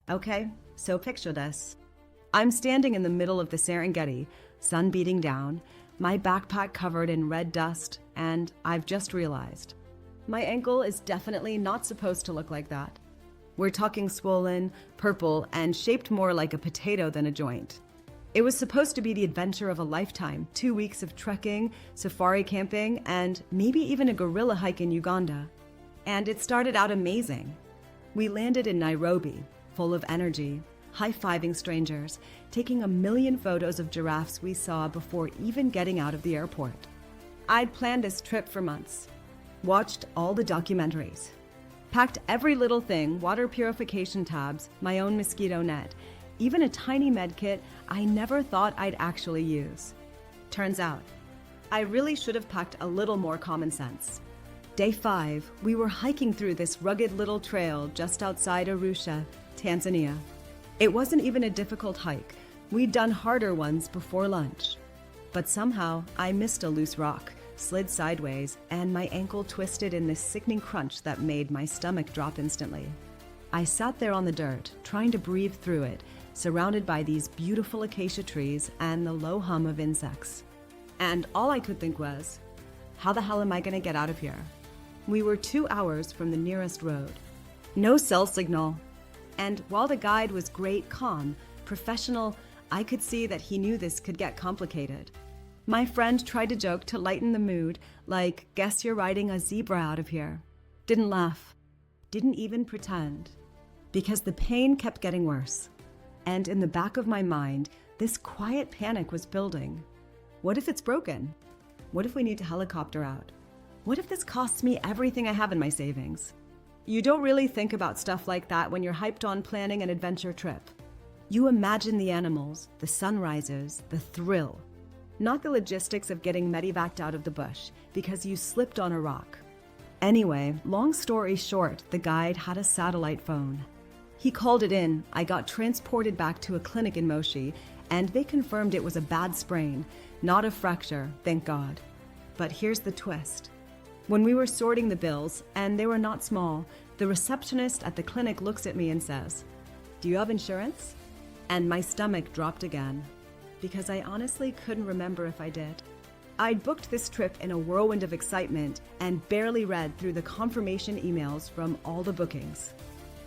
Okay, so picture this. I'm standing in the middle of the Serengeti, sun beating down, my backpack covered in red dust, and I've just realized my ankle is definitely not supposed to look like that. We're talking swollen, purple, and shaped more like a potato than a joint. It was supposed to be the adventure of a lifetime, 2 weeks of trekking, safari camping, and maybe even a gorilla hike in Uganda. And it started out amazing. We landed in Nairobi, full of energy, high-fiving strangers, taking a million photos of giraffes we saw before even getting out of the airport. I'd planned this trip for months, watched all the documentaries, packed every little thing, water purification tabs, my own mosquito net, even a tiny med kit I never thought I'd actually use. Turns out, I really should have packed a little more common sense. Day 5, we were hiking through this rugged little trail just outside Arusha, Tanzania. It wasn't even a difficult hike. We'd done harder ones before lunch. But somehow, I missed a loose rock, slid sideways, and my ankle twisted in this sickening crunch that made my stomach drop instantly. I sat there on the dirt, trying to breathe through it, surrounded by these beautiful acacia trees and the low hum of insects. And all I could think was, how the hell am I going to get out of here? We were 2 hours from the nearest road. No cell signal. And while the guide was great, calm, professional, I could see that he knew this could get complicated. My friend tried to joke to lighten the mood, like, guess you're riding a zebra out of here. Didn't laugh. Didn't even pretend. Because the pain kept getting worse. And in the back of my mind, this quiet panic was building. What if it's broken? What if we need to helicopter out? What if this costs me everything I have in my savings? You don't really think about stuff like that when you're hyped on planning an adventure trip. You imagine the animals, the sunrises, the thrill. Not the logistics of getting medevaced out of the bush because you slipped on a rock. Anyway, long story short, the guide had a satellite phone. He called it in, I got transported back to a clinic in Moshi, and they confirmed it was a bad sprain, not a fracture, thank God. But here's the twist. When we were sorting the bills, and they were not small, the receptionist at the clinic looks at me and says, "Do you have insurance?" And my stomach dropped again, because I honestly couldn't remember if I did. I'd booked this trip in a whirlwind of excitement and barely read through the confirmation emails from all the bookings.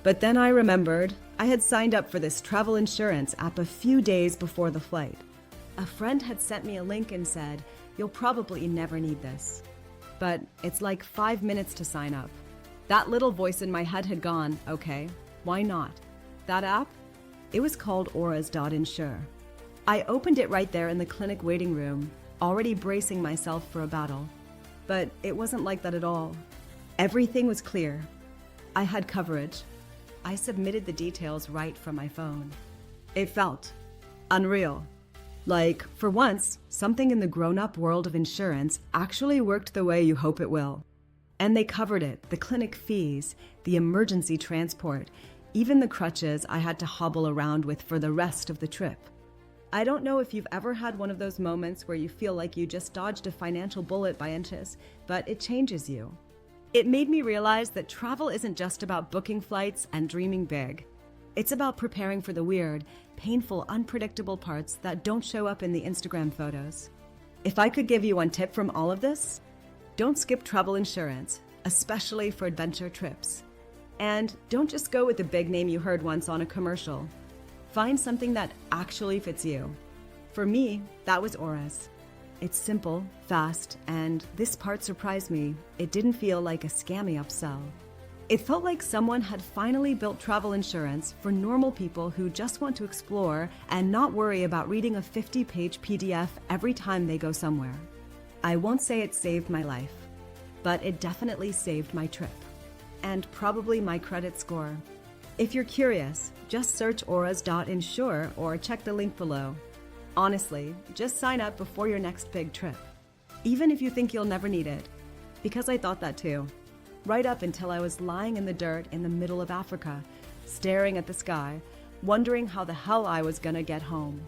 But then I remembered I had signed up for this travel insurance app a few days before the flight. A friend had sent me a link and said, "You'll probably never need this." But it's like 5 minutes to sign up. That little voice in my head had gone, okay, why not? That app? It was called Insure. I opened it right there in the clinic waiting room, already bracing myself for a battle. But it wasn't like that at all. Everything was clear. I had coverage. I submitted the details right from my phone. It felt unreal. Like, for once, something in the grown-up world of insurance actually worked the way you hope it will. And they covered it, the clinic fees, the emergency transport, even the crutches I had to hobble around with for the rest of the trip. I don't know if you've ever had one of those moments where you feel like you just dodged a financial bullet by inches, but it changes you. It made me realize that travel isn't just about booking flights and dreaming big. It's about preparing for the weird, painful, unpredictable parts that don't show up in the Instagram photos. If I could give you one tip from all of this, don't skip travel insurance, especially for adventure trips. And don't just go with the big name you heard once on a commercial. Find something that actually fits you. For me, that was Aura's. It's simple, fast, and this part surprised me. It didn't feel like a scammy upsell. It felt like someone had finally built travel insurance for normal people who just want to explore and not worry about reading a 50-page PDF every time they go somewhere. I won't say it saved my life, but it definitely saved my trip. And probably my credit score. If you're curious, just search Insure or check the link below. Honestly, just sign up before your next big trip. Even if you think you'll never need it. Because I thought that too. Right up until I was lying in the dirt in the middle of Africa, staring at the sky, wondering how the hell I was gonna get home.